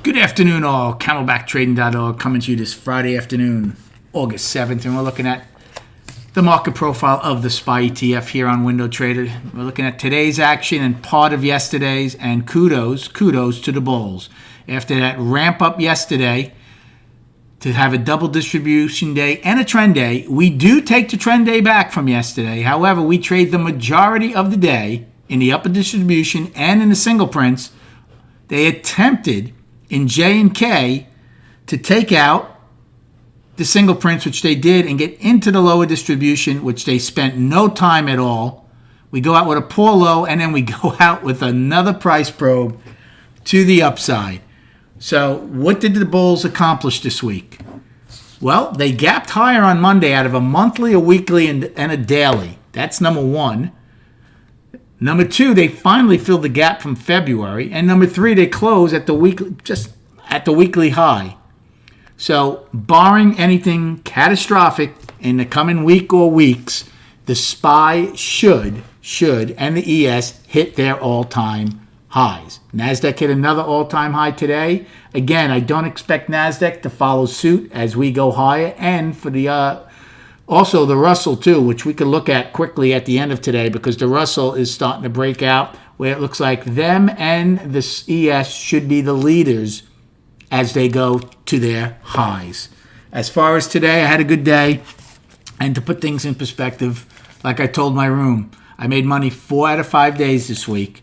Good afternoon, all. CamelbackTrading.org coming to you this Friday afternoon, August 7th, and we're looking at the market profile of the SPY ETF here on Window Trader. We're looking at today's action and part of yesterday's, and kudos to the bulls. After that ramp up yesterday to have a double distribution day and a trend day, we do take the trend day back from yesterday. However, we trade the majority of the day in the upper distribution and in the single prints. They attempted in J and K to take out the single prints, which they did, and get into the lower distribution, which they spent no time at all. We go out with a poor low, and then we go out with another price probe to the upside. So what did the bulls accomplish this week? Well, they gapped higher on Monday out of a monthly, a weekly, and a daily. That's number one. Number two, they finally filled the gap from February. And number three, they close at the weekly, just at the weekly high. So barring anything catastrophic in the coming week or weeks, the SPY should, and the ES hit their all-time highs. NASDAQ hit another all-time high today. Again, I don't expect NASDAQ to follow suit as we go higher. And for the also the Russell too, which we could look at quickly at the end of today, because the Russell is starting to break out where it looks like them and the ES should be the leaders as they go to their highs. As far as today, I had a good day. And to put things in perspective, like I told my room, I made money 4 out of 5 days this week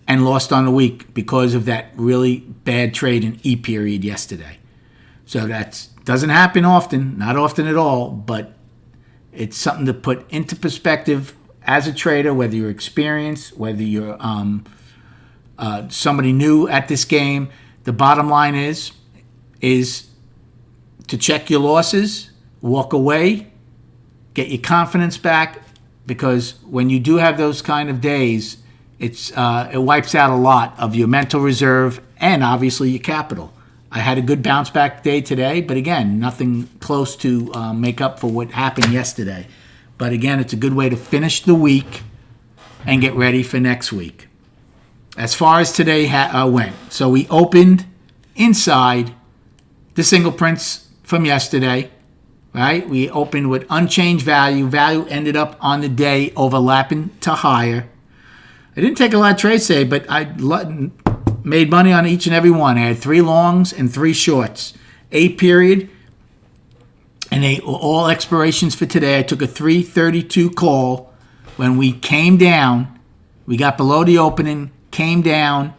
and lost on the week because of that really bad trade in E period yesterday. So that doesn't happen often, not often at all, but it's something to put into perspective as a trader, whether you're experienced, whether you're somebody new at this game. The bottom line is to check your losses, walk away, get your confidence back, because when you do have those kind of days, it wipes out a lot of your mental reserve and obviously your capital. I had a good bounce back day today, but again, nothing close to make up for what happened yesterday. But again, it's a good way to finish the week and get ready for next week. As far as today went, so we opened inside the single prints from yesterday, right? We opened with unchanged value. Value ended up on the day overlapping to higher. I didn't take a lot of trades today, but I made money on each and every one. I had 3 longs and 3 shorts. A period, and they were all expirations for today. I took a 332 call when we came down. We got below the opening, came down,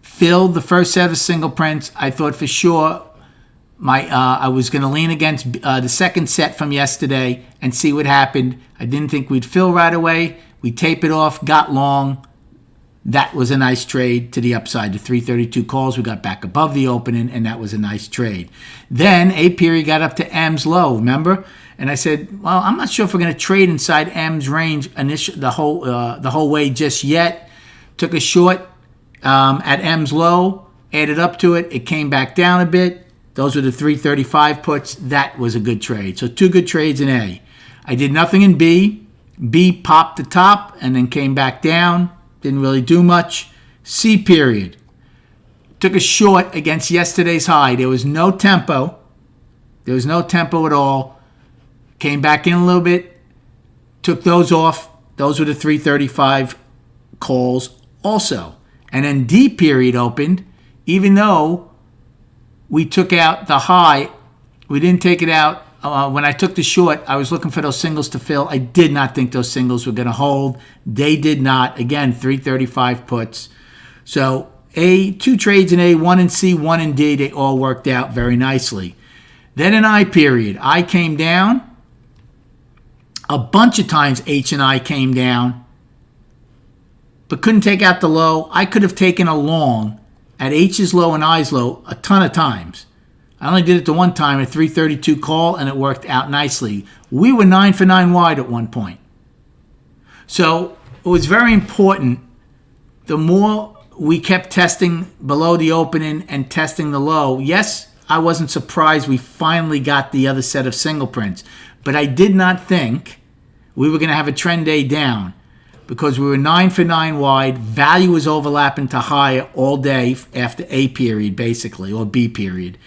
filled the first set of single prints. I thought for sure I was going to lean against the second set from yesterday and see what happened. I didn't think we'd fill right away. We tape it off, got long. That was a nice trade to the upside. The 332 calls, we got back above the opening, and that was a nice trade. Then A period got up to M's low, remember? And I said, well, I'm not sure if we're going to trade inside M's range the whole way just yet. Took a short at M's low, added up to it. It came back down a bit. Those were the 335 puts. That was a good trade. So 2 good trades in A. I did nothing in B. B popped the top and then came back down. Didn't really do much. C period. Took a short against yesterday's high. There was no tempo. There was no tempo at all. Came back in a little bit. Took those off. Those were the 335 calls also. And then D period opened. Even though we took out the high, we didn't take it out. When I took the short, I was looking for those singles to fill. I did not think those singles were going to hold. They did not. Again, 335 puts. So 2 trades in A, 1 in C, 1 in D. They all worked out very nicely. Then in I period, I came down. A bunch of times H and I came down, but couldn't take out the low. I could have taken a long at H's low and I's low a ton of times. I only did it the one time, a 332 call, and it worked out nicely. We were 9 for 9 wide at one point. So it was very important. The more we kept testing below the opening and testing the low, yes, I wasn't surprised we finally got the other set of single prints. But I did not think we were going to have a trend day down. because we were 9 for 9 wide. Value was overlapping to higher all day after A period, basically, or B period.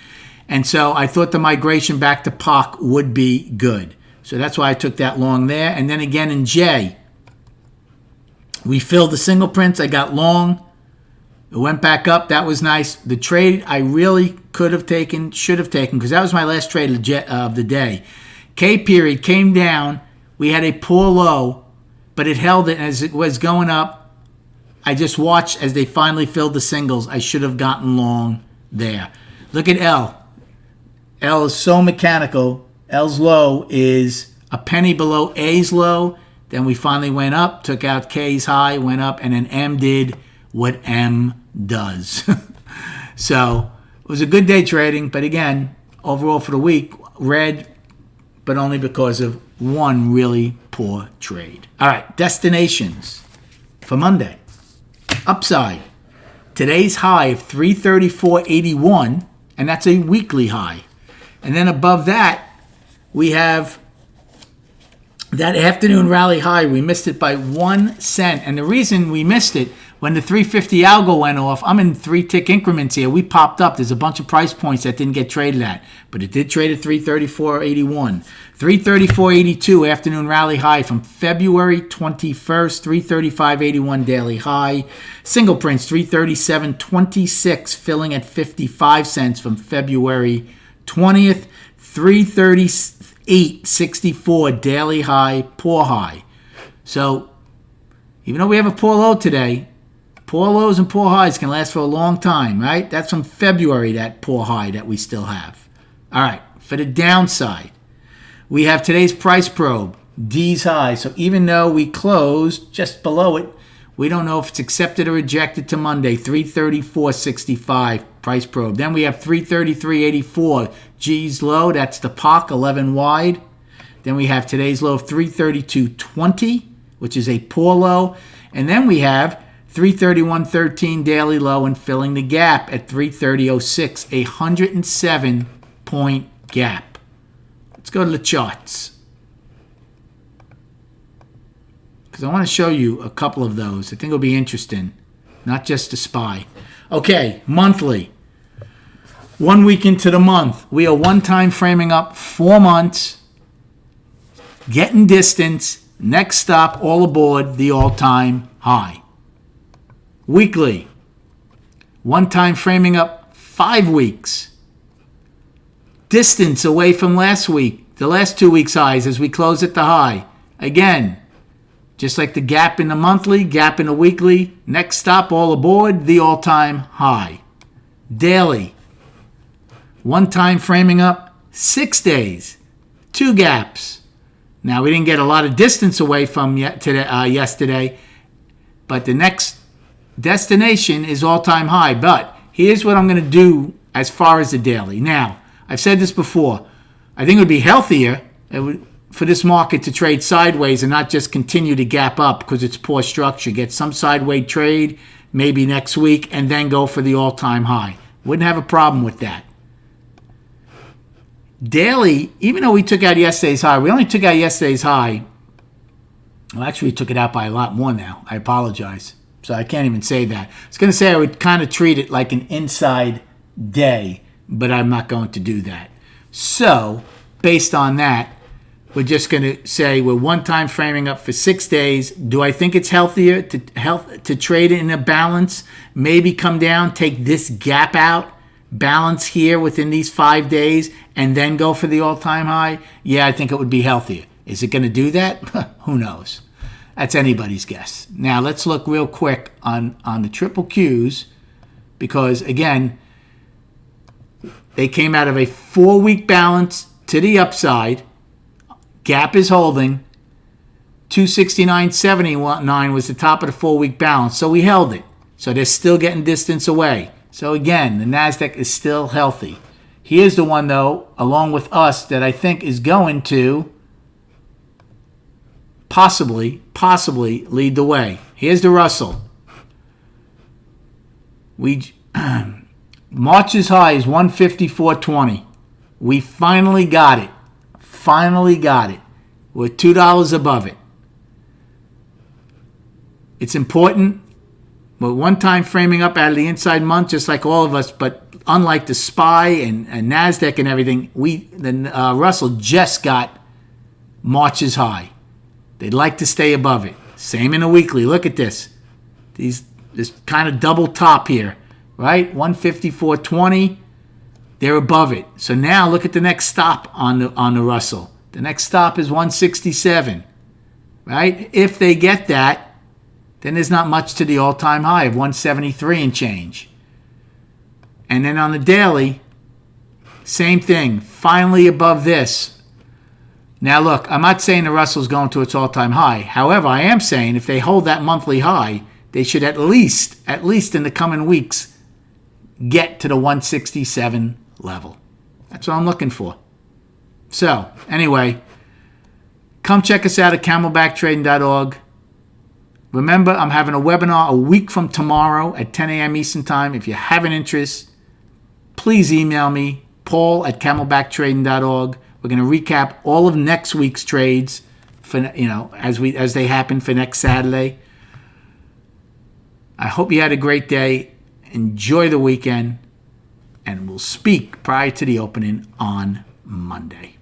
And so I thought the migration back to POC would be good. So that's why I took that long there. And then again in J, we filled the single prints. I got long. It went back up. That was nice. The trade I really should have taken, because that was my last trade of the day. K period came down. We had a poor low, but it held it as it was going up. I just watched as they finally filled the singles. I should have gotten long there. Look at L. L is so mechanical. L's low is a penny below A's low. Then we finally went up, took out K's high, went up, and then M did what M does. So it was a good day trading, but again, overall for the week, red, but only because of one really poor trade. All right, destinations for Monday. Upside. Today's high of 334.81, and that's a weekly high. And then above that, we have that afternoon rally high. We missed it by 1 cent. And the reason we missed it, when the 350 algo went off, I'm in 3-tick increments here. We popped up. There's a bunch of price points that didn't get traded at, but it did trade at 334.81. 334.82 afternoon rally high from February 21st, 335.81 daily high. Single prints 337.26 filling at 55 cents from February 20th. 338.64 daily high, poor high. So even though we have a poor low today, poor lows and poor highs can last for a long time, right? That's from February, that poor high that we still have. All right, for the downside, we have today's price probe, D's high. So even though we closed just below it, we don't know if it's accepted or rejected to Monday, 334.65 price probe. Then we have 333.84 G's low. That's the POC, 11 wide. Then we have today's low of 332.20, which is a poor low. And then we have 331.13 daily low and filling the gap at 330.06, a 107-point gap. Let's go to the charts, because I want to show you a couple of those. I think it'll be interesting, not just to spy. Okay, monthly. 1 week into the month, we are one time framing up 4 months, getting distance, next stop, all aboard the all-time high. Weekly, one time framing up 5 weeks, distance away from last week, the last 2 weeks' highs as we close at the high. Again, just like the gap in the monthly, gap in the weekly, next stop, all aboard, the all-time high. Daily, one time framing up 6 days, 2 gaps. Now, we didn't get a lot of distance away from yesterday, but the next destination is all-time high. But here's what I'm going to do as far as the daily. Now, I've said this before. I think it would be healthier for this market to trade sideways and not just continue to gap up because it's poor structure. Get some sideways trade maybe next week and then go for the all-time high. Wouldn't have a problem with that. Daily, even though we took out yesterday's high, we only took out yesterday's high. Well, actually, we took it out by a lot more now. I apologize. So I can't even say that. I was going to say I would kind of treat it like an inside day, but I'm not going to do that. So, based on that, we're just going to say we're one time framing up for 6 days. Do I think it's healthier to trade in a balance? Maybe come down, take this gap out, balance here within these 5 days, and then go for the all-time high? Yeah, I think it would be healthier. Is it going to do that? Who knows? That's anybody's guess. Now, let's look real quick on the triple Qs, because, again, they came out of a 4-week balance to the upside. Gap is holding. 269.79 was the top of the 4-week balance, so we held it. So they're still getting distance away. So again, the NASDAQ is still healthy. Here's the one, though, along with us, that I think is going to possibly lead the way. Here's the Russell. March's high is 154.20. We finally got it. We're $2 above it. It's important. We're one time framing up out of the inside month, just like all of us, but unlike the SPY and NASDAQ and everything, the Russell just got March's high. They'd like to stay above it. Same in a weekly. Look at this. This kind of double top here, right? 154.20. They're above it. So now look at the next stop on the Russell. The next stop is 167, right? If they get that, then there's not much to the all-time high of 173 and change. And then on the daily, same thing. Finally above this. Now look, I'm not saying the Russell's going to its all-time high. However, I am saying if they hold that monthly high, they should at least in the coming weeks, get to the 167 level. That's what I'm looking for. So, anyway, come check us out at camelbacktrading.org. Remember, I'm having a webinar a week from tomorrow at 10 a.m. Eastern Time. If you have an interest, please email me, paul@camelbacktrading.org. We're going to recap all of next week's trades for, as they happen for next Saturday. I hope you had a great day. Enjoy the weekend. And we'll speak prior to the opening on Monday.